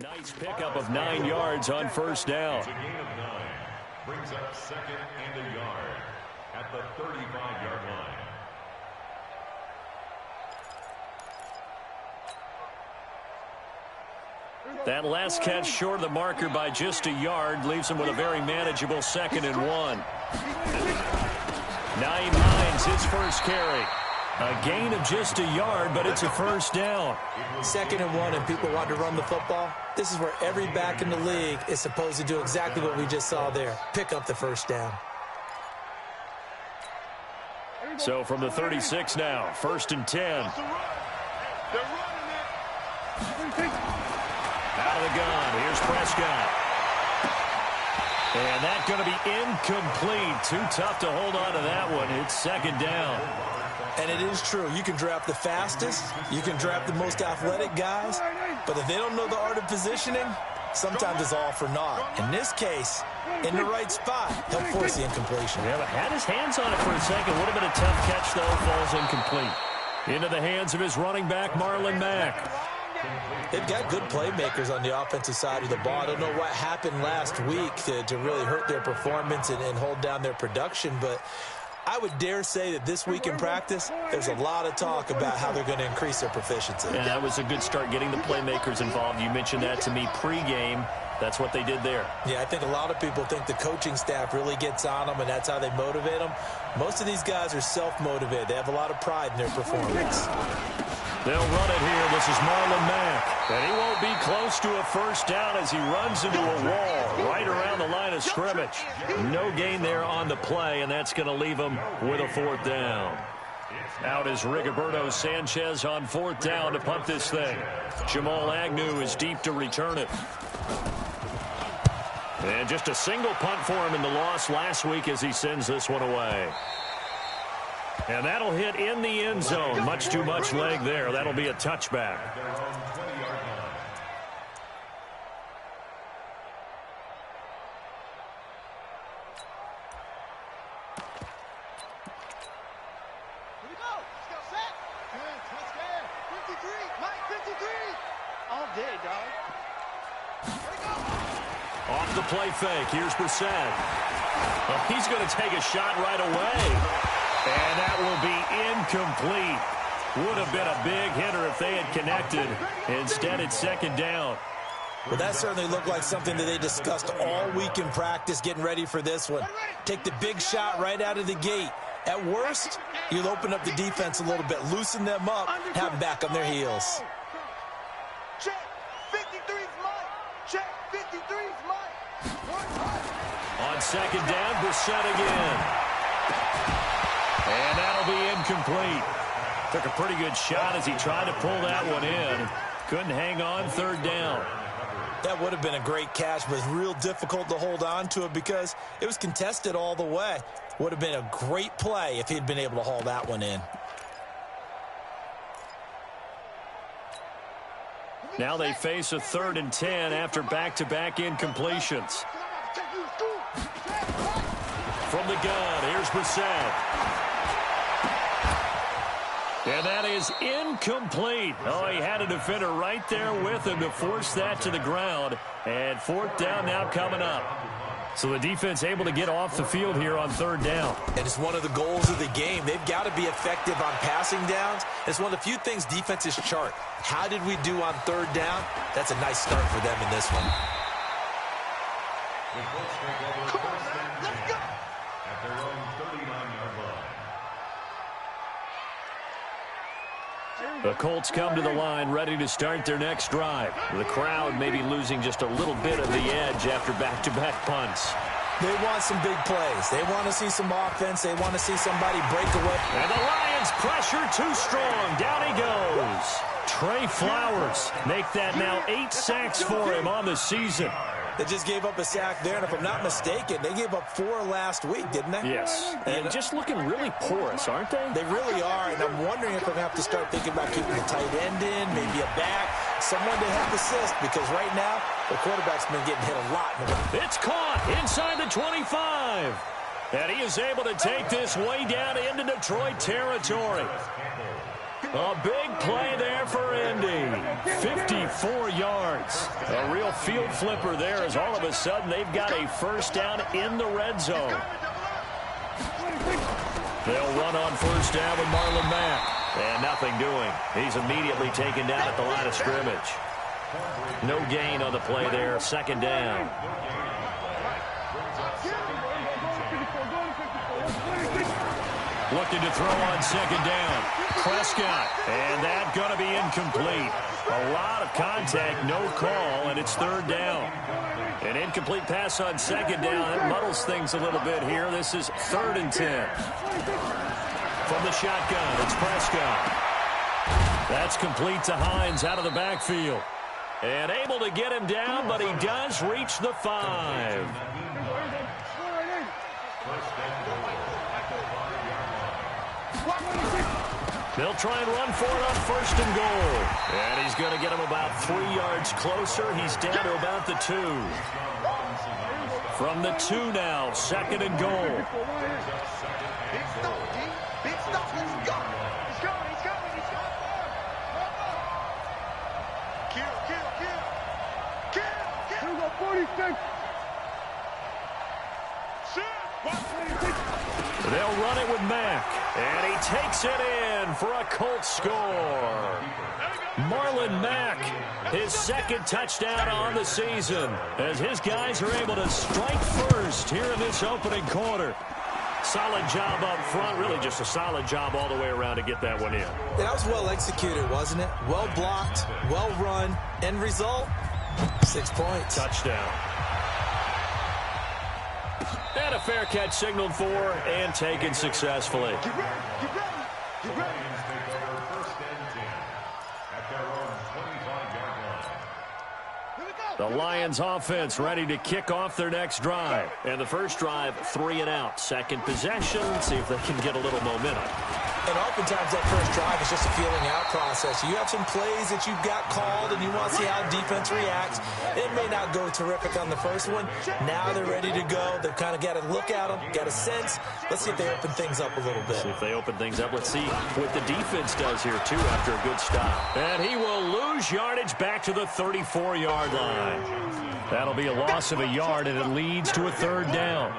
Nice pickup of 9 yards on first down. It's a gain of 9. Brings up 2nd and a yard at the 35-yard line. That last catch short of the marker by just a yard leaves him with a very manageable 2nd and 1. Nyheim Hines, his first carry. A gain of just a yard, but it's a first down. 2nd and 1, and people want to run the football. This is where every back in the league is supposed to do exactly what we just saw there. Pick up the first down. So from the 36 now, 1st and 10. Out of the gun, here's Prescott. And that's going to be incomplete. Too tough to hold on to that one. It's 2nd down. And it is true. You can draft the fastest. You can draft the most athletic guys. But if they don't know the art of positioning, sometimes it's all for naught. In this case, in the right spot, he'll force the incompletion. Yeah, but had his hands on it for a second. Would have been a tough catch, though. Falls incomplete. Into the hands of his running back, Marlon Mack. They've got good playmakers on the offensive side of the ball. I don't know what happened last week to really hurt their performance and hold down their production, but I would dare say that this week in practice, there's a lot of talk about how they're going to increase their proficiency. And that was a good start, getting the playmakers involved. You mentioned that to me pregame. That's what they did there. Yeah, I think a lot of people think the coaching staff really gets on them, and that's how they motivate them. Most of these guys are self-motivated. They have a lot of pride in their performance. They'll run it here. This is Marlon Mack. And he won't be close to a first down as he runs into a wall right around the line of scrimmage. No gain there on the play, and that's going to leave him with a 4th down. Out is Rigoberto Sanchez on 4th down to punt this thing. Jamal Agnew is deep to return it. And just a single punt for him in the loss last week as he sends this one away. And that'll hit in the end zone. Much too much leg there. That'll be a touchback. Off the play fake. Here's Brissett. Well, he's going to take a shot right away. And that will be incomplete. Would have been a big hitter if they had connected. Instead, it's 2nd down. Well, that certainly looked like something that they discussed all week in practice, getting ready for this one. Take the big shot right out of the gate. At worst, you'll open up the defense a little bit, loosen them up, have them back on their heels. Check, 53's mine. Check, 53's mine. On 2nd down, Brissett again. And that'll be incomplete. Took a pretty good shot as he tried to pull that one in. Couldn't hang on, 3rd down. That would have been a great catch, but it's real difficult to hold on to it because it was contested all the way. Would have been a great play if he'd been able to haul that one in. Now they face a 3rd and 10 after back-to-back incompletions. From the gun, here's Brissett. And that is incomplete. Oh, he had a defender right there with him to force that to the ground. And 4th down now coming up. So the defense able to get off the field here on 3rd down. And it's one of the goals of the game. They've got to be effective on passing downs. It's one of the few things defenses chart. How did we do on 3rd down? That's a nice start for them in this one. Come on, man. Let's go. At their own 39-yard line. The Colts come to the line ready to start their next drive. The crowd may be losing just a little bit of the edge after back-to-back punts. They want some big plays. They want to see some offense. They want to see somebody break away. And the Lions pressure too strong. Down he goes. Trey Flowers make that now 8 sacks for him on the season. They just gave up a sack there, and if I'm not mistaken, they gave up 4 last week, didn't they? Yes. And just looking really porous, aren't they? They really are, and I'm wondering if they're going to have to start thinking about keeping the tight end in, maybe a back, someone to help assist, because right now, the quarterback's been getting hit a lot. It's caught inside the 25. And he is able to take this way down into Detroit territory. A big play there for Indy. 54 yards. A real field flipper there as all of a sudden they've got a first down in the red zone. They'll run on first down with Marlon Mack. And nothing doing. He's immediately taken down at the line of scrimmage. No gain on the play there. Second down. Looking to throw on second down. Prescott. And that going to be incomplete. A lot of contact, no call, and it's third down. An incomplete pass on second down. That muddles things a little bit here. This is 3rd and 10. From the shotgun, it's Prescott. That's complete to Hines out of the backfield. And able to get him down, but he does reach the 5. They'll try and run for it on 1st and goal. And he's going to get him about 3 yards closer. He's down to about the 2. From the 2 now, 2nd and goal. Big stop, G. Big stop. Let's go. He's coming. He's coming. He's coming. Kill, kill, kill. Kill, kill. 46. They'll run it with Mack. And he takes it in for a Colt score. Marlon Mack, his 2nd touchdown on the season, as his guys are able to strike first here in this opening quarter. Solid job up front, really just a solid job all the way around to get that one in. That was well executed, wasn't it? Well blocked, well run. End result, 6 points. Touchdown. And a fair catch signaled for and taken successfully. Get ready. Get ready. Get ready. The Lions offense ready to kick off their next drive. And the first drive, 3 and out. Second possession, see if they can get a little momentum. And oftentimes that first drive is just a feeling out process. You have some plays that you've got called and you want to see how defense reacts. It may not go terrific on the first one. Now they're ready to go. They've kind of got to look at them, got a sense. Let's see if they open things up a little bit. See if they open things up. Let's see what the defense does here, too, after a good stop. And he will lose yardage back to the 34-yard line. That'll be a loss of a yard, and it leads to a 3rd down.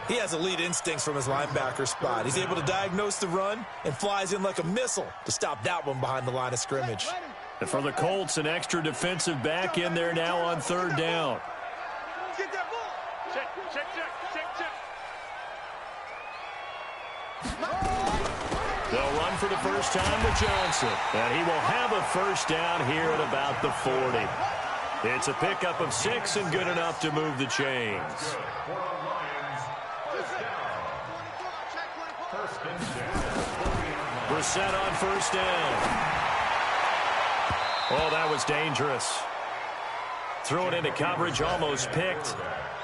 He has elite instincts from his linebacker spot. He's able to diagnose the run and flies in like a missile to stop that one behind the line of scrimmage. And for the Colts, an extra defensive back in there now on 3rd down. Get that ball. Check, check, check, check, check. They'll run for the first time with Johnson. And he will have a first down here at about the 40. It's a pickup of 6 and good enough to move the chains. Brissett on first down. Oh, that was dangerous. Threw it into coverage, almost picked.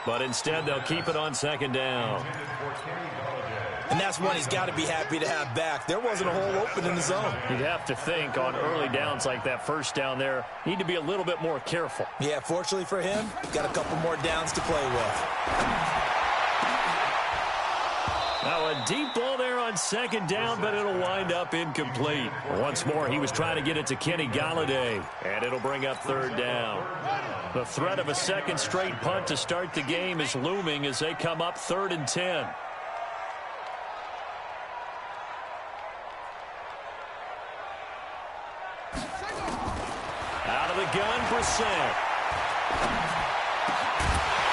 But instead, they'll keep it on 2nd down. And that's one he's got to be happy to have back. There wasn't a hole open in the zone. You'd have to think on early downs like that first down there, need to be a little bit more careful. Yeah, fortunately for him, got a couple more downs to play with. Now a deep ball there on 2nd down, but it'll wind up incomplete. Once more, he was trying to get it to Kenny Golladay, and it'll bring up 3rd down. The threat of a 2nd straight punt to start the game is looming as they come up 3rd and 10. Out of the gun, Brissett.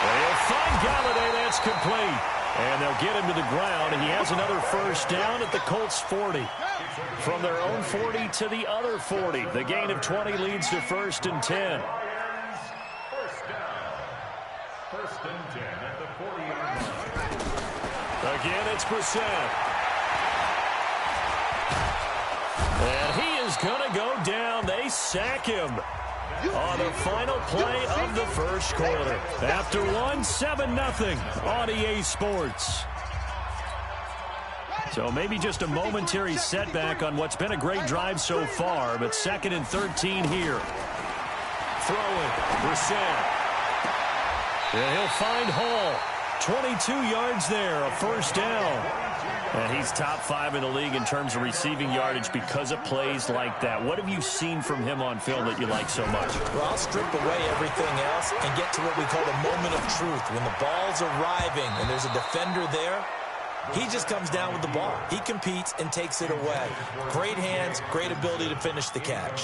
They'll find Golladay. That's complete. And they'll get him to the ground. He has another first down at the Colts 40. From their own 40 to the other 40. The gain of 20 leads to 1st and 10. First and 10 at the 40-yard line. Again, it's Brissett. And he is going to go down. They sack him on the final play of the first quarter. After one, 7-0 on EA Sports. So maybe just a momentary setback on what's been a great drive so far, but 2nd and 13 here. Throwing, Brissett. And he'll find Hall. 22 yards there, a first down. And he's top 5 in the league in terms of receiving yardage because of plays like that. What have you seen from him on film that you like so much? Well, I'll strip away everything else and get to what we call the moment of truth. When the ball's arriving and there's a defender there, he just comes down with the ball. He competes and takes it away. Great hands, great ability to finish the catch.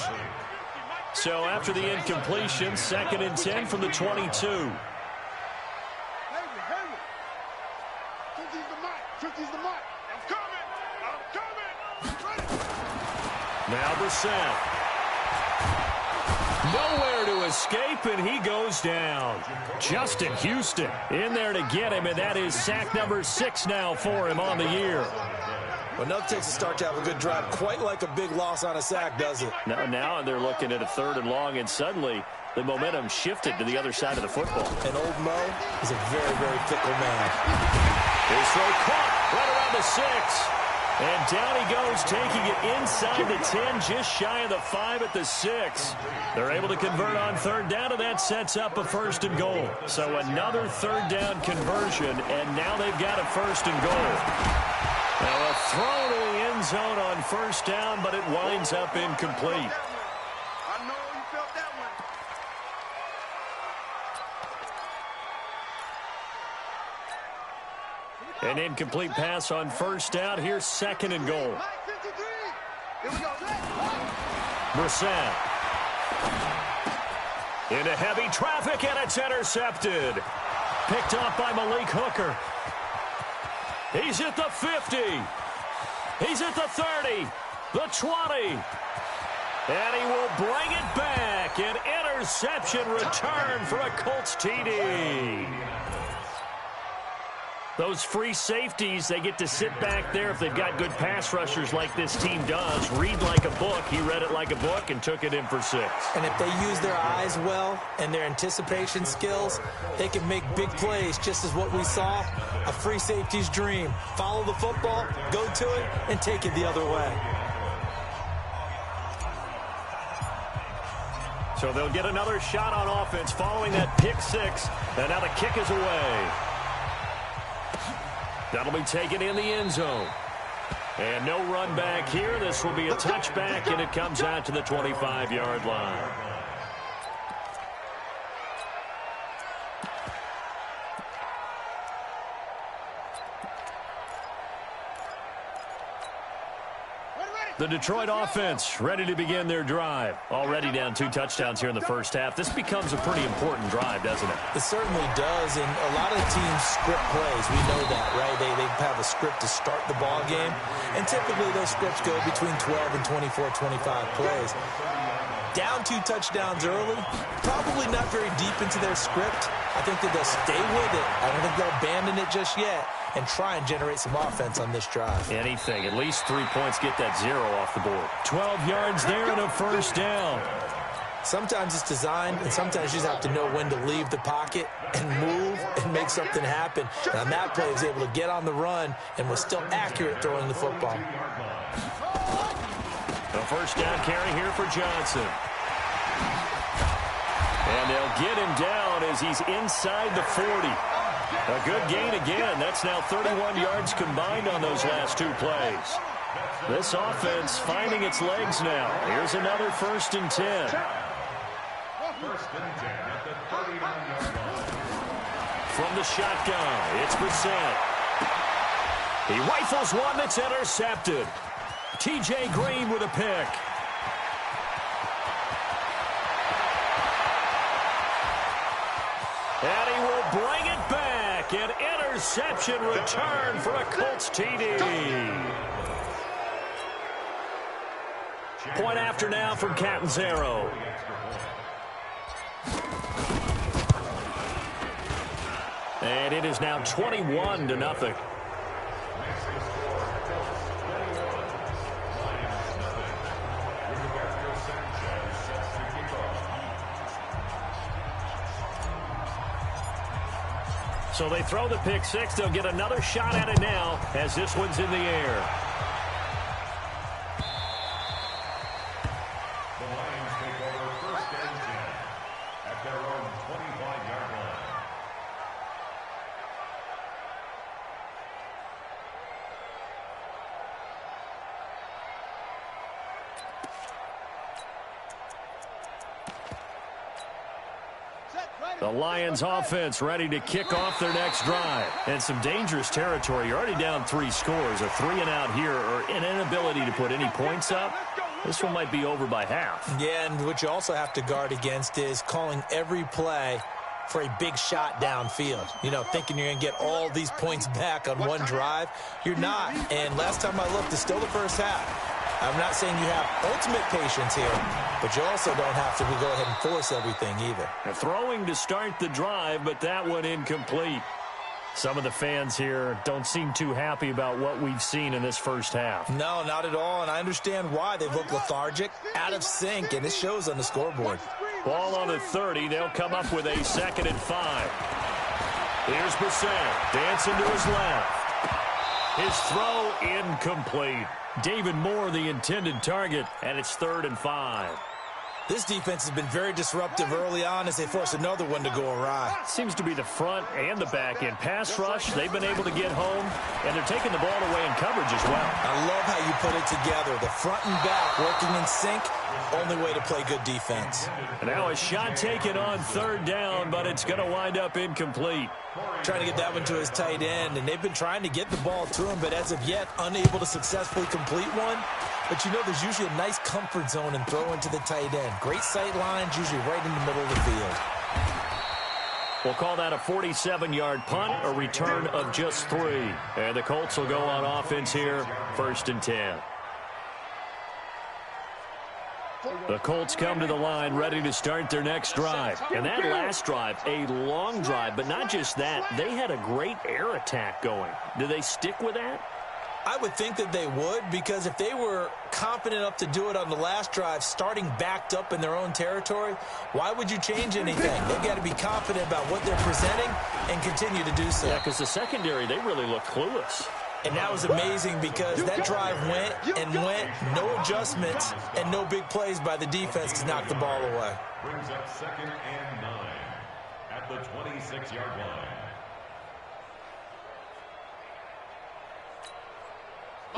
So after the incompletion, 2nd and 10 from the 22. Now Brissett. Nowhere to escape, and he goes down. Justin Houston in there to get him, and that is sack number 6 now for him on the year. Well, nothing takes a start to have a good drive, quite like a big loss on a sack, does it? Now they're looking at a 3rd and long, and suddenly the momentum shifted to the other side of the football. And old Mo is a very, very fickle man. His throw caught right around the 6. And down he goes, taking it inside the 10, just shy of the 5 at the 6. They're able to convert on 3rd down, and that sets up a 1st and goal. So another 3rd down conversion, and now they've got a 1st and goal. Now a throw to the end zone on 1st down, but it winds up incomplete. I know you felt that one. An incomplete pass on 1st down. Here's 2nd and goal. Here we go. Brissett. Into heavy traffic, and it's intercepted. Picked off by Malik Hooker. He's at the 50. He's at the 30. The 20. And he will bring it back. An interception return for a Colts TD. Those free safeties, they get to sit back there if they've got good pass rushers like this team does. Read like a book. He read it like a book and took it in for 6. And if they use their eyes well and their anticipation skills, they can make big plays, just as what we saw, a free safety's dream. Follow the football, go to it, and take it the other way. So they'll get another shot on offense following that pick 6. And now the kick is away. That'll be taken in the end zone. And no run back here. This will be a touchback, and it comes out to the 25-yard line. The Detroit offense ready to begin their drive. Already down 2 touchdowns here in the first half. This becomes a pretty important drive, doesn't it? It certainly does, and a lot of teams script plays. We know that, right? They have a script to start the ball game, and typically those scripts go between 12 and 24, 25 plays. Down 2 touchdowns early, probably not very deep into their script. I think that they'll stay with it. I don't think they'll abandon it just yet and try and generate some offense on this drive. Anything. At least 3 points, get that 0 off the board. 12 yards there and a first down. Sometimes it's designed, and sometimes you just have to know when to leave the pocket and move and make something happen. And on that play, he was able to get on the run and was still accurate throwing the football. The first down carry here for Johnson. And they'll get him down as he's inside the 40. A good gain again. That's now 31 yards combined on those last 2 plays. This offense finding its legs now. Here's another 1st and 10. 1st and 10 at the 39-yard line. From the shotgun, it's Brissett. He rifles one that's intercepted. T.J. Green with a pick. And he will bring it back. An interception return for a Colts TD. Point after now from Catanzaro. And it is now 21-0. So they throw the pick 6. They'll get another shot at it now as this one's in the air. The Lions take over 1st and 10 at their own 25-yard line. The Lions offense ready to kick off their next drive. And some dangerous territory. You're already down 3 scores. A 3-and-out here or an inability to put any points up. This one might be over by half. Yeah, and what you also have to guard against is calling every play for a big shot downfield. You know, thinking you're going to get all these points back on one drive. You're not. And last time I looked, it's still the first half. I'm not saying you have ultimate patience here, but you also don't have to go ahead and force everything either. Throwing to start the drive, but that one incomplete. Some of the fans here don't seem too happy about what we've seen in this first half. No, not at all, and I understand why. They look lethargic, out of sync, and it shows on the scoreboard. Ball on the 30. They'll come up with a 2nd and 5. Here's Brissett, dancing to his left. His throw incomplete. David Moore, the intended target, and it's 3rd and 5. This defense has been very disruptive early on as they force another one to go awry. Seems to be the front and the back end. Pass rush, they've been able to get home, and they're taking the ball away in coverage as well. I love how you put it together. The front and back working in sync, only way to play good defense. And now a shot taken on 3rd down, but it's going to wind up incomplete. Trying to get that one to his tight end, and they've been trying to get the ball to him, but as of yet, unable to successfully complete one. But you know, there's usually a nice comfort zone and throw into the tight end. Great sight lines, usually right in the middle of the field. We'll call that a 47-yard punt, a return of just 3. And the Colts will go on offense here, 1st and 10. The Colts come to the line ready to start their next drive. And that last drive, a long drive, but not just that. They had a great air attack going. Do they stick with that? I would think that they would, because if they were confident enough to do it on the last drive, starting backed up in their own territory, why would you change anything? They've got to be confident about what they're presenting and continue to do so. Yeah, because the secondary, they really looked clueless. And that was amazing because that drive went and went, no adjustments, and no big plays by the defense to knock the ball away. Brings up 2nd and 9 at the 26-yard line.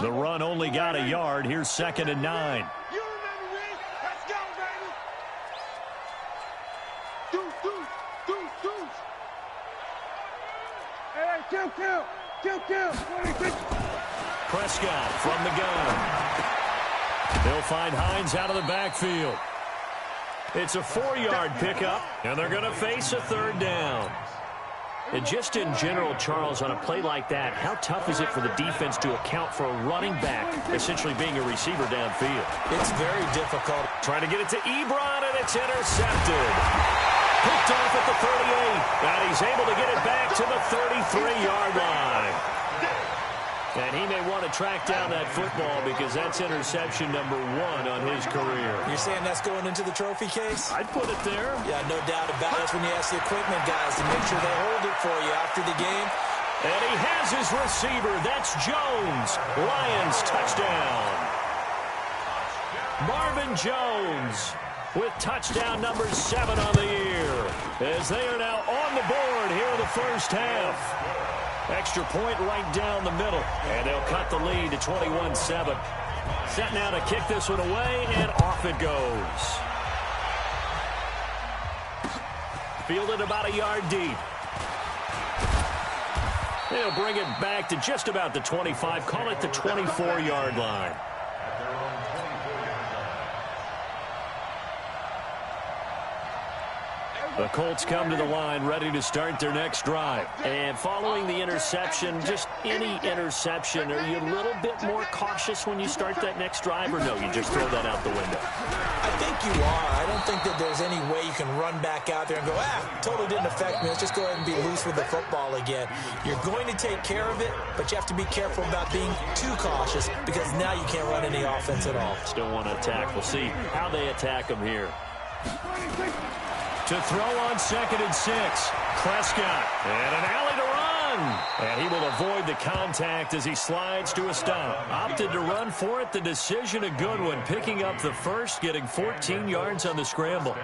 The run only got a yard. Here's 2nd and 9. You remember this? Let's go, baby. Deuce. Hey, kill. Prescott from the gun. They'll find Hines out of the backfield. It's a 4-yard pickup, and they're going to face a 3rd down. And just in general, Charles, on a play like that, how tough is it for the defense to account for a running back essentially being a receiver downfield? It's very difficult. Trying to get it to Ebron, and it's intercepted. Picked off at the 38, and he's able to get it back to the 33-yard line. And he may want to track down that football because that's interception number 1 on his career. You're saying that's going into the trophy case? I'd put it there. Yeah, no doubt about it. That's when you ask the equipment guys to make sure they hold it for you after the game. And he has his receiver. That's Jones. Lions touchdown. Marvin Jones with touchdown number 7 on the year. As they are now on the board here in the first half. Extra point right down the middle. And they'll cut the lead to 21-7. Set now to kick this one away, and off it goes. Fielded about a yard deep. They'll bring it back to just about the 25. Call it the 24-yard line. The Colts come to the line ready to start their next drive. And following the interception, just any interception, are you a little bit more cautious when you start that next drive, or no, you just throw that out the window? I think you are. I don't think that there's any way you can run back out there and go, totally didn't affect me. Let's just go ahead and be loose with the football again. You're going to take care of it, but you have to be careful about being too cautious because now you can't run any offense at all. Still want to attack. We'll see how they attack them here. To throw on 2nd and 6. Prescott. And an alley to run. And he will avoid the contact as he slides to a stop. Opted to run for it. The decision a good one. Picking up the first, getting 14 yards on the scramble.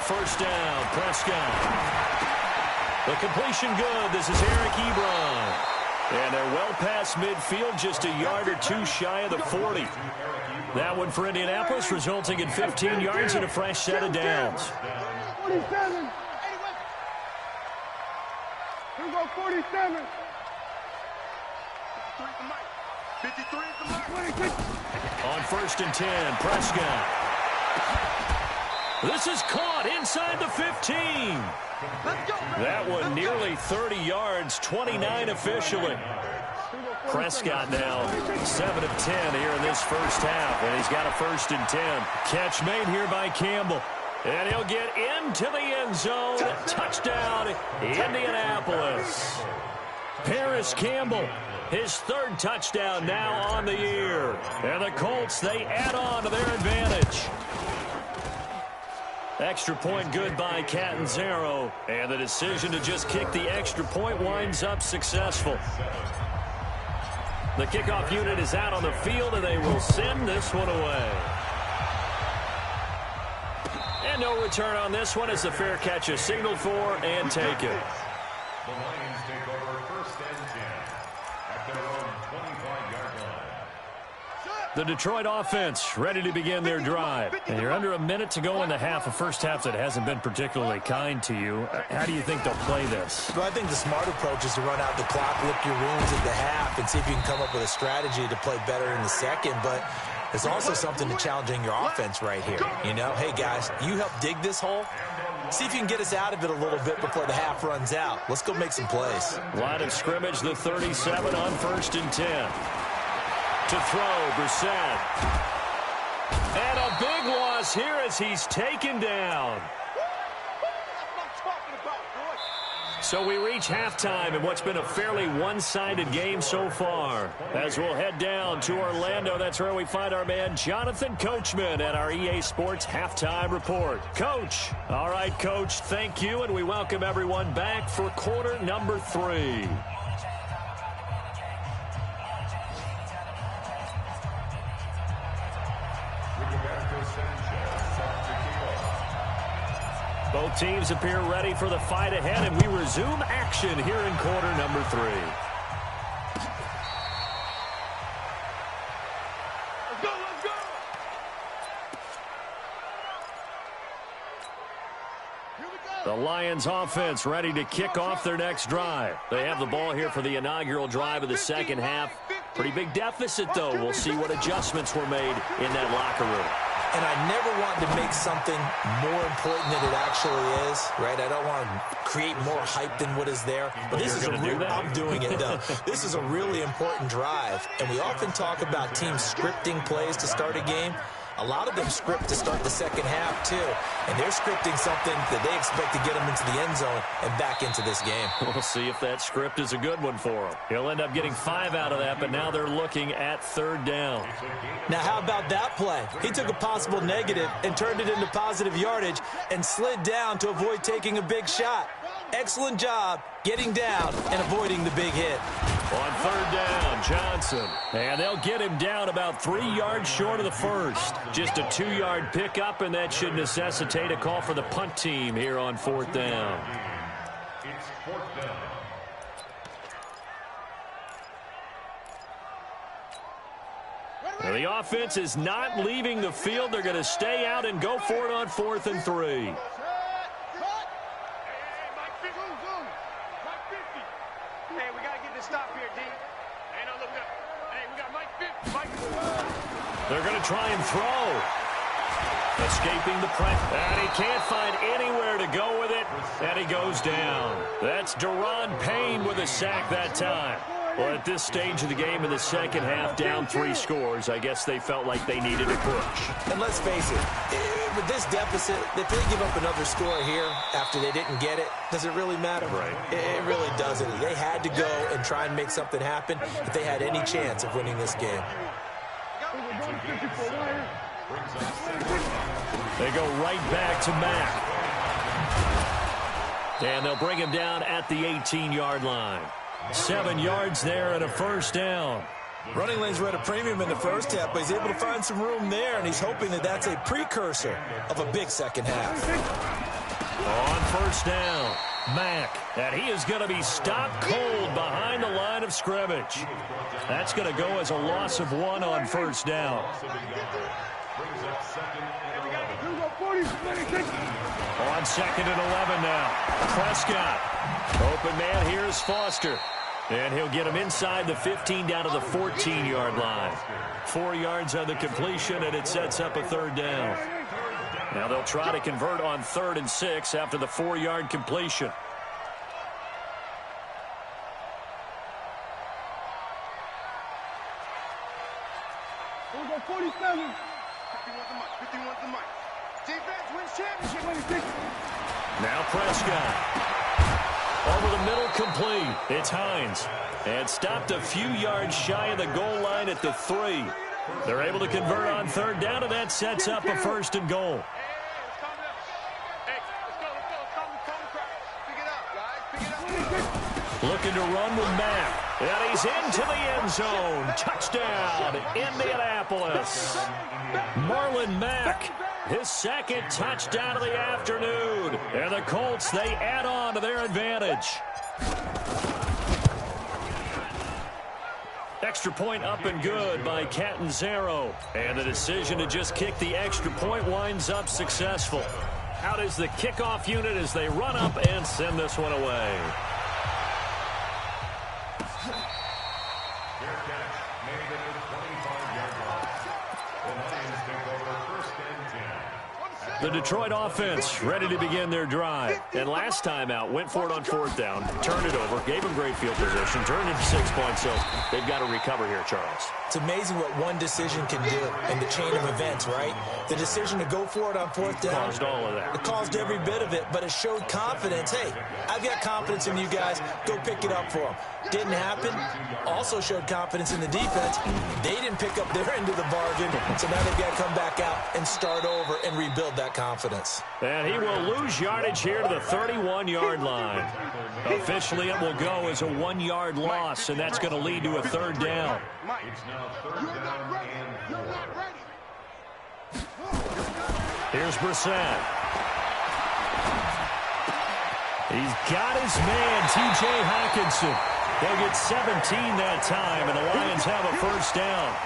First down, Prescott. The completion good. This is Eric Ebron. And they're well past midfield, just a yard or two shy of the 40. That one for Indianapolis, resulting in 15 yards and a fresh set of downs. 47. Here we go, 47. 53 is the mark. On 1st and 10, Prescott. This is caught inside the 15. That one nearly 30 yards, 29 officially. Prescott now 7 of 10 here in this first half, and he's got a 1st and 10. Catch made here by Campbell. And he'll get into the end zone. Touchdown, Indianapolis. Paris Campbell, his 3rd touchdown now on the year. And the Colts, they add on to their advantage. Extra point good by Catanzaro. And the decision to just kick the extra point winds up successful. The kickoff unit is out on the field, and they will send this one away. And no return on this one as the fair catch is signaled for and taken. The Lions take over 1st and 10 at their own 25-yard line. The Detroit offense ready to begin their drive. And you're under a minute to go in the half, a first half that hasn't been particularly kind to you. How do you think they'll play this? Well, I think the smart approach is to run out the clock, lick your wounds at the half, and see if you can come up with a strategy to play better in the second. But there's also something to challenging your offense right here. You know, hey, guys, you help dig this hole. See if you can get us out of it a little bit before the half runs out. Let's go make some plays. Line of scrimmage, the 37 on 1st and 10. To throw, Brissett. And a big loss here as he's taken down. So we reach halftime in what's been a fairly one-sided game so far. As we'll head down to Orlando, that's where we find our man Jonathan Coachman at our EA Sports Halftime Report. Coach. All right, Coach, thank you, and we welcome everyone back for quarter number 3. Both teams appear ready for the fight ahead, and we resume action here in quarter number 3. Let's go, let's go. Here we go. The Lions offense ready to kick off their next drive. They have the ball here for the inaugural drive of the second half. Pretty big deficit, though. We'll see what adjustments were made in that locker room. And I never want to make something more important than it actually is, right? I don't want to create more hype than what is there. But this is I'm doing it, though. This is a really important drive. And we often talk about teams scripting plays to start a game. A lot of them script to start the second half, too. And they're scripting something that they expect to get them into the end zone and back into this game. We'll see if that script is a good one for him. He'll end up getting 5 out of that, but now they're looking at 3rd down. Now, how about that play? He took a possible negative and turned it into positive yardage and slid down to avoid taking a big shot. Excellent job getting down and avoiding the big hit. On 3rd down, Johnson. And they'll get him down about 3 yards short of the first. Just a 2-yard pickup, and that should necessitate a call for the punt team here on 4th down. It's 4th down. Now the offense is not leaving the field. They're going to stay out and go for it on 4th and 3. They're going to try and throw. Escaping the pressure. And he can't find anywhere to go with it. And he goes down. That's Deron Payne with a sack that time. Well, at this stage of the game in the second half, down 3 scores, I guess they felt like they needed a push. And let's face it, with this deficit, if they give up another score here after they didn't get it, does it really matter? Right. It really doesn't. They had to go and try and make something happen if they had any chance of winning this game. They go right back to Mack. And they'll bring him down at the 18-yard line. 7 yards there and a 1st down. Running lanes were at a premium in the first half, but he's able to find some room there, and he's hoping that that's a precursor of a big second half. On 1st down, Mack, and he is going to be stopped cold behind the line of scrimmage. That's going to go as a loss of 1 on first down. On 2nd and 11 now. Prescott. Open man, here's Foster. And he'll get him inside the 15 down to the 14-yard line. 4 yards on the completion, and it sets up a 3rd down. Now they'll try to convert on 3rd and 6 after the 4-yard completion. We'll go 47. 51's the mic. Defense wins championship. Now Prescott. Over the middle, complete. It's Hines. And stopped a few yards shy of the goal line at the 3. They're able to convert on 3rd down, and that sets up a 1st and goal. Looking to run with Mack. And he's into the end zone. Touchdown, Indianapolis. Marlon Mack, his 2nd touchdown of the afternoon. And the Colts, they add on to their advantage. Extra point up and good by Catanzaro. And the decision to just kick the extra point winds up successful. Out is the kickoff unit as they run up and send this one away. The Detroit offense ready to begin their drive. And last time out, went for it on 4th down, turned it over, gave them great field position, turned it to 6 points, so they've got to recover here, Charles. It's amazing what one decision can do in the chain of events, right? The decision to go for it on 4th down. Caused all of that. It caused every bit of it, but it showed confidence. Hey, I've got confidence in you guys. Go pick it up for them. Didn't happen. Also showed confidence in the defense. They didn't pick up their end of the bargain, so now they've got to come back out and start over and rebuild that confidence. And he will lose yardage here to the 31-yard line. Officially, it will go as a 1-yard loss, and that's going to lead to a 3rd down. It's now 3rd down and 4. Here's Brissett. He's got his man, T.J. Hawkinson. They'll get 17 that time, and the Lions have a 1st down.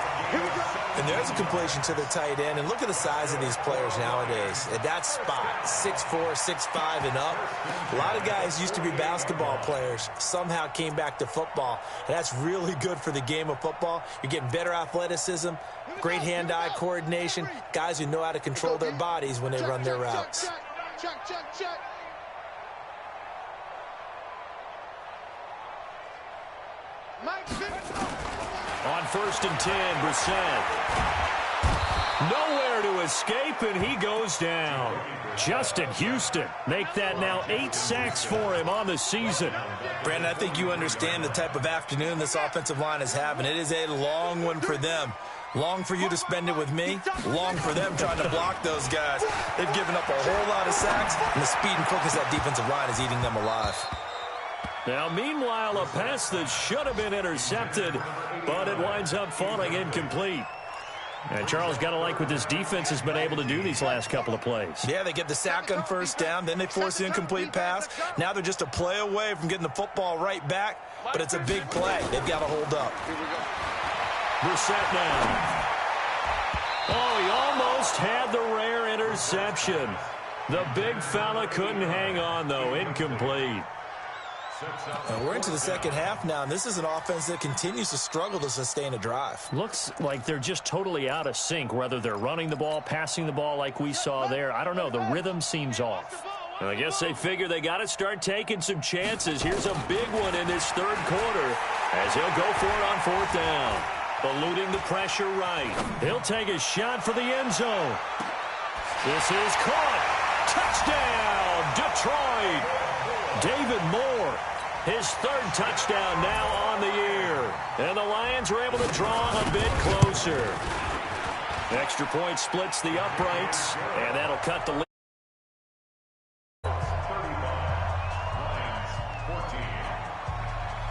And there's a completion to the tight end. And look at the size of these players nowadays. At that spot, 6'4", 6'5", and up. A lot of guys used to be basketball players, somehow came back to football. And that's really good for the game of football. You're getting better athleticism, great hand-eye coordination, guys who know how to control their bodies when they run their routes. Check. On 1st and 10, Brissett. Nowhere to escape, and he goes down. Justin Houston make that now 8 sacks for him on the season. Brandon, I think you understand the type of afternoon this offensive line is having. It is a long one for them. Long for you to spend it with me. Long for them trying to block those guys. They've given up a whole lot of sacks, and the speed and quickness of that defensive line is eating them alive. Now, meanwhile, a pass that should have been intercepted, but it winds up falling incomplete. And Charles, got to like what this defense has been able to do these last couple of plays. Yeah, they get the sack on 1st down, then they force the incomplete pass. Now they're just a play away from getting the football right back, but it's a big play. They've got to hold up. Brissett now. Oh, he almost had the rare interception. The big fella couldn't hang on, though. Incomplete. We're into the 2nd half now, and this is an offense that continues to struggle to sustain a drive. Looks like they're just totally out of sync, whether they're running the ball, passing the ball like we saw there. I don't know. The rhythm seems off. And I guess they figure they got to start taking some chances. Here's a big one in this 3rd quarter as he'll go for it on 4th down. Eluding the pressure right. He'll take a shot for the end zone. This is caught. Touchdown, Detroit. David Moore. His 3rd touchdown now on the year. And the Lions are able to draw a bit closer. Extra point splits the uprights, and that'll cut the lead.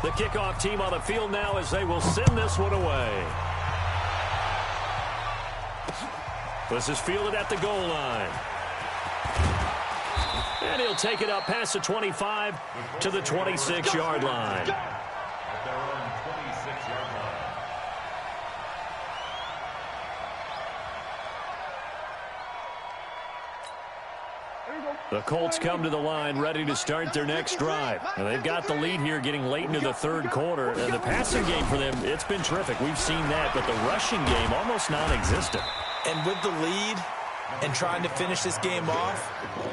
The kickoff team on the field now as they will send this one away. This is fielded at the goal line. And he'll take it up past the 25 to the 26-yard line. At their own 26-yard line. The Colts come to the line ready to start their next drive. And they've got the lead here getting late into the third quarter. And the passing game for them, it's been terrific. We've seen that, but the rushing game almost non-existent. And with the lead and trying to finish this game off,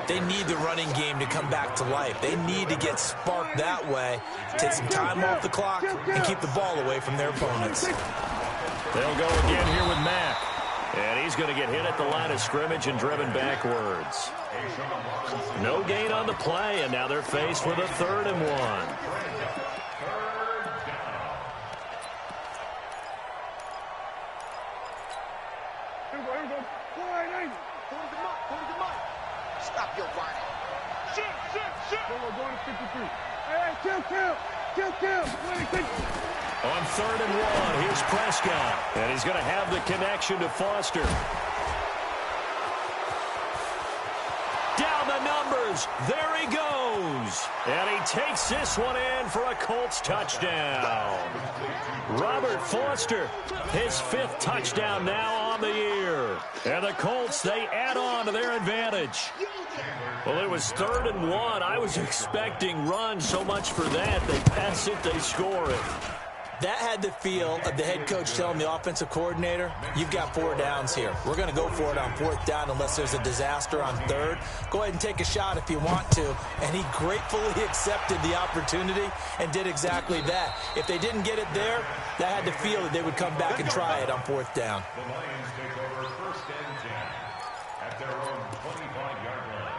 they need the running game to come back to life. They need to get sparked that way, take some time off the clock, and keep the ball away from their opponents. They'll go again here with Mack. And he's going to get hit at the line of scrimmage and driven backwards. No gain on the play, and now they're faced with a 3rd and 1. Stop your whining. Shit. Going to 53. Hey, kill. On 3rd and 1, here's Prescott. And he's going to have the connection to Foster. Down the numbers. There he goes. And he takes this one in for a Colts touchdown. Robert Foster, his 5th touchdown now on the year. And the Colts, they add on to their advantage. Well, it was 3rd and 1. I was expecting run so much for that. They pass it, they score it. That had the feel of the head coach telling the offensive coordinator, you've got 4 downs here. We're going to go for it on 4th down unless there's a disaster on 3rd. Go ahead and take a shot if you want to. And he gratefully accepted the opportunity and did exactly that. If they didn't get it there, that had the feel that they would come back and try it on 4th down. The Lions take over 1st and 10 at their own 25-yard line.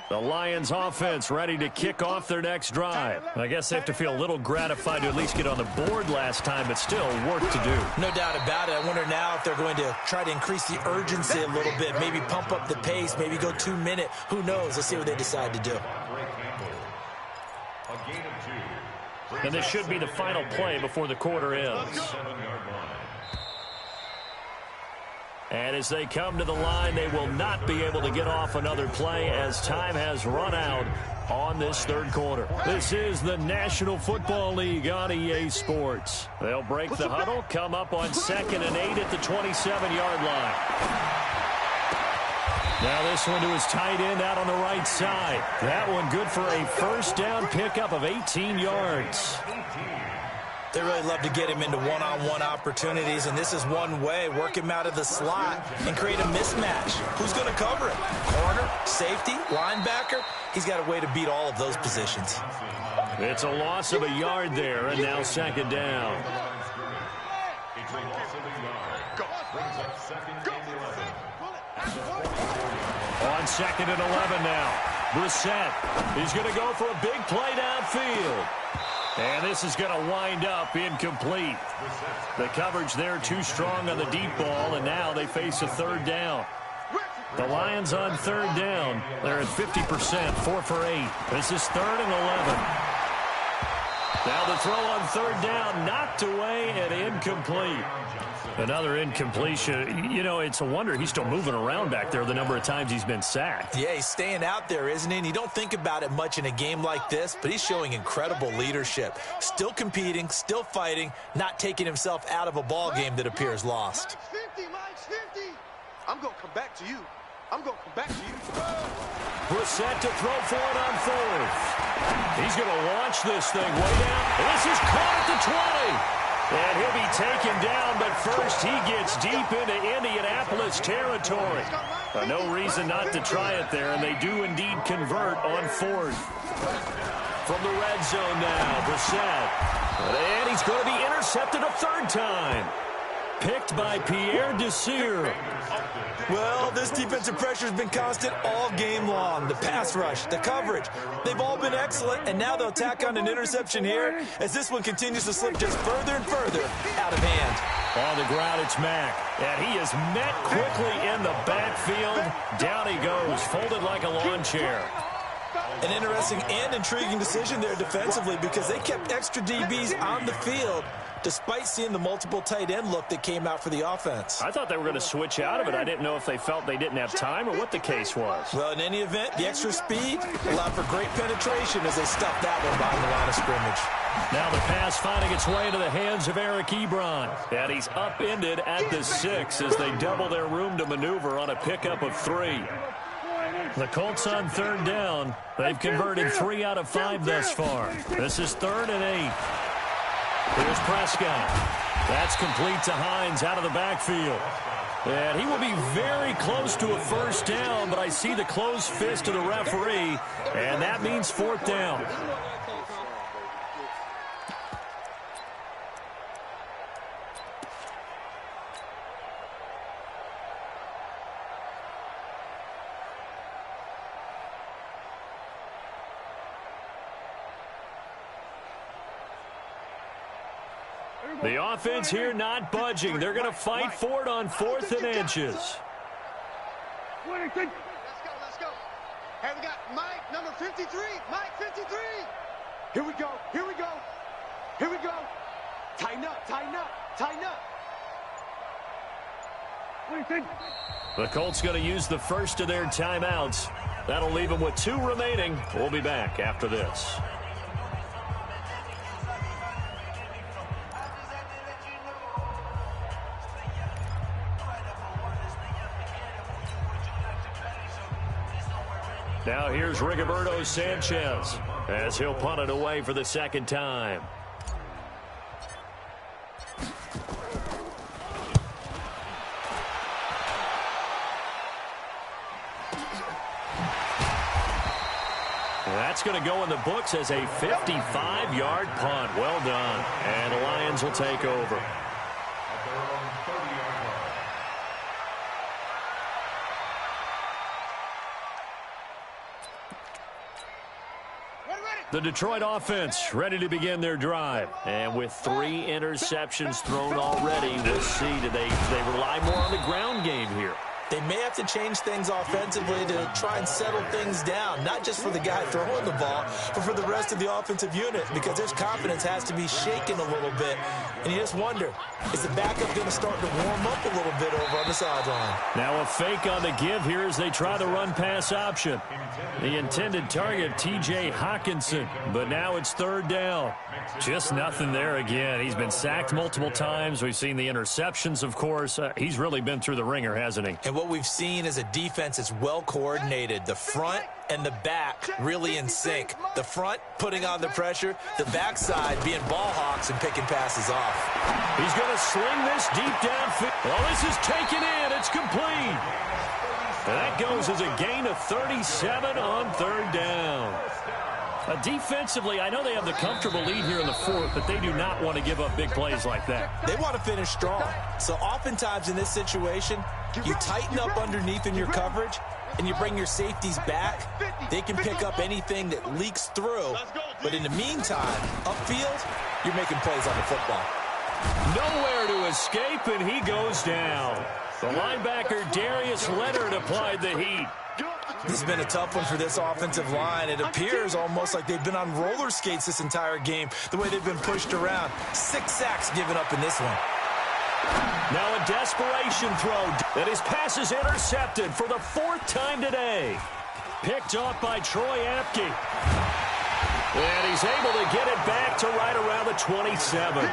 The Lions offense ready to kick off their next drive. I guess they have to feel a little gratified to at least get on the board last time, but still work to do. No doubt about it. I wonder now if they're going to try to increase the urgency a little bit, maybe pump up the pace, maybe go 2-minute. Who knows? Let's see what they decide to do. A gain of 2. And this should be the final play before the quarter ends. 7-yard line. And as they come to the line, they will not be able to get off another play as time has run out on this 3rd quarter. This is the National Football League on EA Sports. They'll break the huddle, come up on 2nd and 8 at the 27-yard line. Now this one to his tight end out on the right side. That one good for a 1st down pickup of 18 yards. They really love to get him into one-on-one opportunities, and this is one way. Work him out of the slot and create a mismatch. Who's going to cover him? Corner, safety, linebacker? He's got a way to beat all of those positions. It's a loss of a yard there, and now 2nd down. It's a loss of a yard. Brings up 2nd and 11. On 2nd and 11 now. Brissett, he's going to go for a big play downfield. And this is going to wind up incomplete. The coverage there too strong on the deep ball, and now they face a 3rd down. The Lions on 3rd down. They're at 50%, 4 for 8. This is 3rd and 11. Now the throw on 3rd down, knocked away and incomplete. Another incompletion. You know, it's a wonder he's still moving around back there the number of times he's been sacked. Yeah, he's staying out there, isn't he? And you don't think about it much in a game like this, but he's showing incredible leadership. Still competing, still fighting, not taking himself out of a ball game that appears lost. Mike's 50. I'm going to come back to you. Brissett to throw for it on 4th. He's going to launch this thing way down. And this is caught at the 20. And he'll be taken down, but first he gets deep into Indianapolis territory. No reason not to try it there, and they do indeed convert on 4th. From the red zone now, Brissett. And he's going to be intercepted a 3rd time. Picked by Pierre Desir. Well, this defensive pressure has been constant all game long. The pass rush, the coverage, they've all been excellent, and now they'll tack on an interception here as this one continues to slip just further and further out of hand. On the ground, it's Mack, and he is met quickly in the backfield. Down he goes, folded like a lawn chair. An interesting and intriguing decision there defensively because they kept extra DBs on the field despite seeing the multiple tight end look that came out for the offense. I thought they were going to switch out of it. I didn't know if they felt they didn't have time or what the case was. Well, in any event, the extra speed allowed for great penetration as they stuffed that one behind the line of scrimmage. Now the pass finding its way into the hands of Eric Ebron. And he's upended at the 6 as they double their room to maneuver on a pickup of 3. The Colts on 3rd down. They've converted 3 out of 5 thus far. This is 3rd and 8. Here's Prescott. That's complete to Hines out of the backfield. And he will be very close to a 1st down, but I see the closed fist of the referee, and that means 4th down. The offense here not budging. They're going to fight for it on 4th and inches. Let's go, let's go. Hey, we got Mike, number 53. Mike, 53. Here we go, here we go. Here we go. Tighten up, tighten up, tighten up. The Colts going to use the first of their timeouts. That'll leave them with 2 remaining. We'll be back after this. Now here's Rigoberto Sanchez as he'll punt it away for the 2nd time. That's going to go in the books as a 55-yard punt. Well done. And the Lions will take over. The Detroit offense ready to begin their drive. And with 3 interceptions thrown already, we'll see, do they rely more on the ground game here? They may have to change things offensively to try and settle things down, not just for the guy throwing the ball, but for the rest of the offensive unit, because their confidence has to be shaken a little bit. And you just wonder, is the backup going to start to warm up a little bit over on the sideline? Now a fake on the give here as they try the run-pass option. The intended target, T.J. Hawkinson, but now it's 3rd down. Just nothing there again. He's been sacked multiple times. We've seen the interceptions, of course. He's really been through the ringer, hasn't he? And what we've seen is a defense that's well coordinated. The front and the back really in sync. The front putting on the pressure, the backside being ball hawks and picking passes off. He's going to sling this deep downfield. Oh, this is taken in. It's complete. And that goes as a gain of 37 on 3rd down. Defensively, I know they have the comfortable lead here in the 4th, but they do not want to give up big plays like that. They want to finish strong. So oftentimes in this situation, you tighten up underneath in your coverage, and you bring your safeties back. They can pick up anything that leaks through. But in the meantime, upfield, you're making plays on the football. Nowhere to escape, and he goes down. The linebacker, Darius Leonard, applied the heat. This has been a tough one for this offensive line. It appears almost like they've been on roller skates this entire game, the way they've been pushed around. 6 sacks given up in this one. Now a desperation throw, and his pass is intercepted for the 4th time today. Picked off by Troy Apke. And he's able to get it back to right around the 27.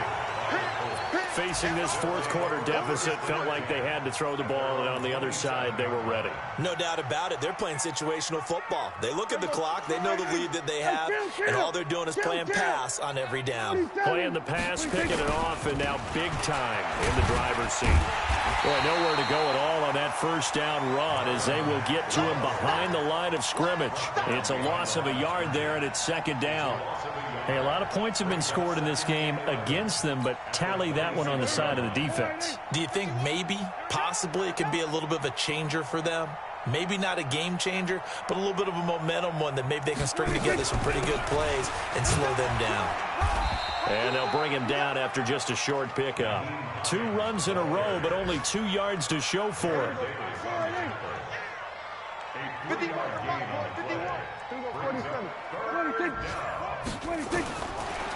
Facing this 4th quarter deficit, felt like they had to throw the ball, and on the other side, they were ready. No doubt about it. They're playing situational football. They look at the clock, they know the lead that they have, and all they're doing is playing pass on every down. Playing the pass, picking it off, and now big time in the driver's seat. Boy, nowhere to go at all on that 1st down run as they will get to him behind the line of scrimmage. It's a loss of a yard there, and it's 2nd down. Hey, a lot of points have been scored in this game against them, but tally that one on the side of the defense. Do you think maybe, possibly, it can be a little bit of a changer for them? Maybe not a game changer, but a little bit of a momentum one that maybe they can string together some pretty good plays and slow them down. And they'll bring him down after just a short pickup. 2 runs in a row, but only 2 yards to show for him. 51.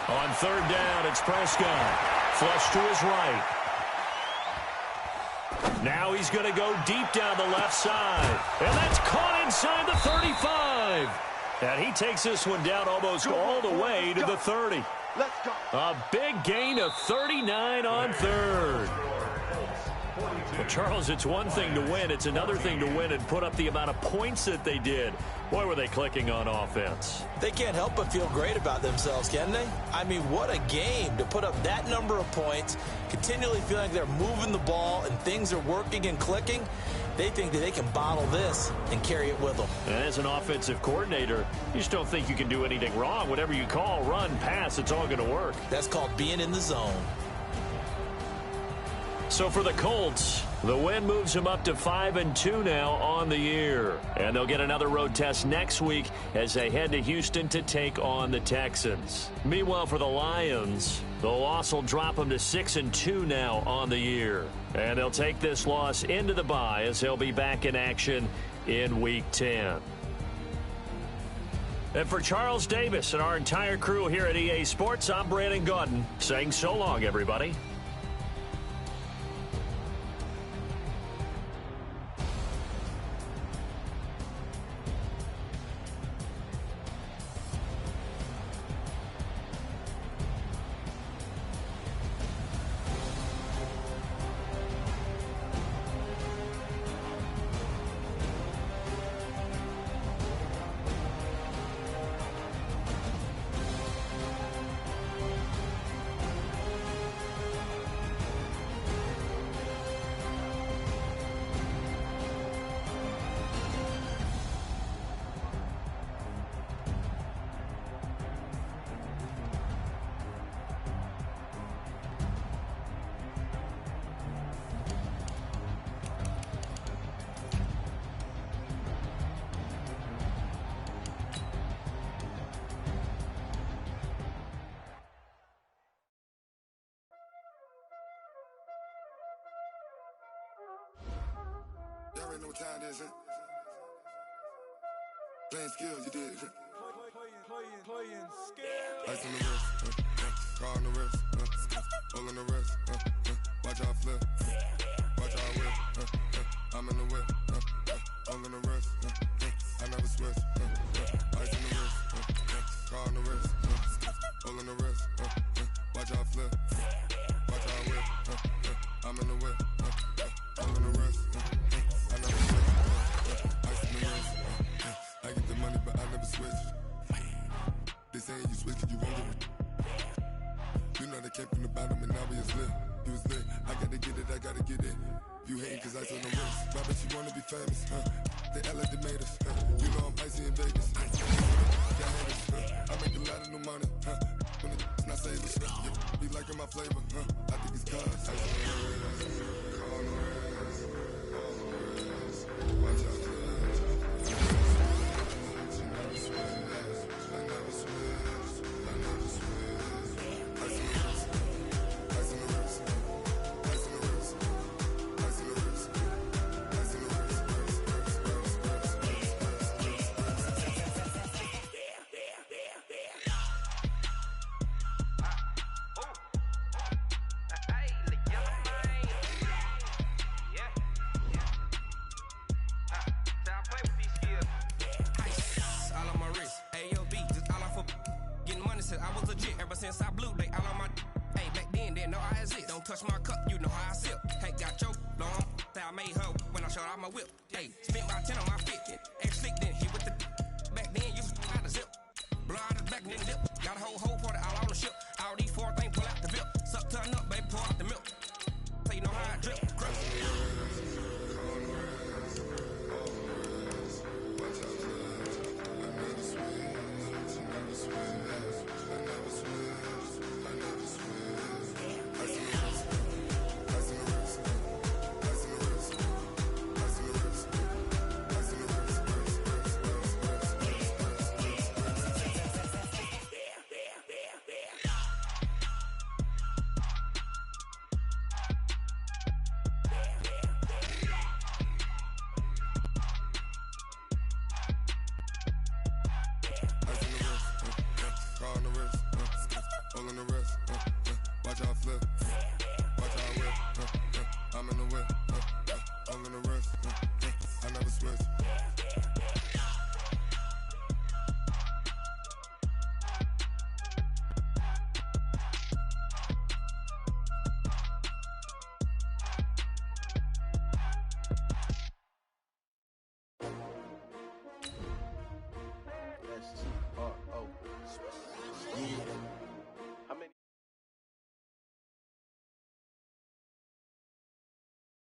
On 3rd down, it's Prescott. Flush to his right. Now he's going to go deep down the left side. And that's caught inside the 35. And he takes this one down almost all the way to the 30. Let's go. A big gain of 39 on third. Well, Charles, it's one thing to win. It's another thing to win and put up the amount of points that they did. Boy, were they clicking on offense. They can't help but feel great about themselves, can they? I mean, what a game to put up that number of points, continually feeling like they're moving the ball and things are working and clicking. They think that they can bottle this and carry it with them. And as an offensive coordinator, you just don't think you can do anything wrong. Whatever you call, run, pass, it's all going to work. That's called being in the zone. So for the Colts, the win moves them up to 5-2 now on the year. And they'll get another road test next week as they head to Houston to take on the Texans. Meanwhile, for the Lions, the loss will drop them to 6-2 now on the year. And they'll take this loss into the bye as they'll be back in action in Week 10. And for Charles Davis and our entire crew here at EA Sports, I'm Brandon Gaudin saying so long, everybody. Y'all already know what time it is, huh? Playing skills, you did. Playing skills. Ice on the wrist, car on the wrist, hole on the wrist, watch out flip, watch out whip, I'm in the whip, hole on the wrist, I never switch, ice on the wrist, car on the wrist, hole on the wrist, watch out flip, watch out whip, I'm in the whip, hole on the wrist, I never switch, ice on the wrist, I get the money but I never switch. They saying you switch cause you won't get it. You know they came from the bottom and now we is lit. You was lit, I gotta get it, I gotta get it. You hating cause ice on the wrist. I bet you wanna be famous, They act like they made us, You know I'm icy in Vegas, Got haters, I make a lot of new money, When it's not savers, Be liking my flavor, I think it's cause ice on the wrist, on the wrist, watch out, since I blew, they all on my. Hey, back then, they know I exist. Don't touch my cup, you know how I sip. Hey, got your long. I made her when I showed out my whip. Hey, spent about 10 on my fit. Ex slick, then hit with the. Back then, you was out of zip. Blow out the back, then dip. Got a whole party all on the ship. All these four things pull out the VIP. Suck, turn up, baby, pour out the milk. So you know how I drip. Watch out flip. Watch out whip. I'm in the whip. I'm in the wrist. I never switch.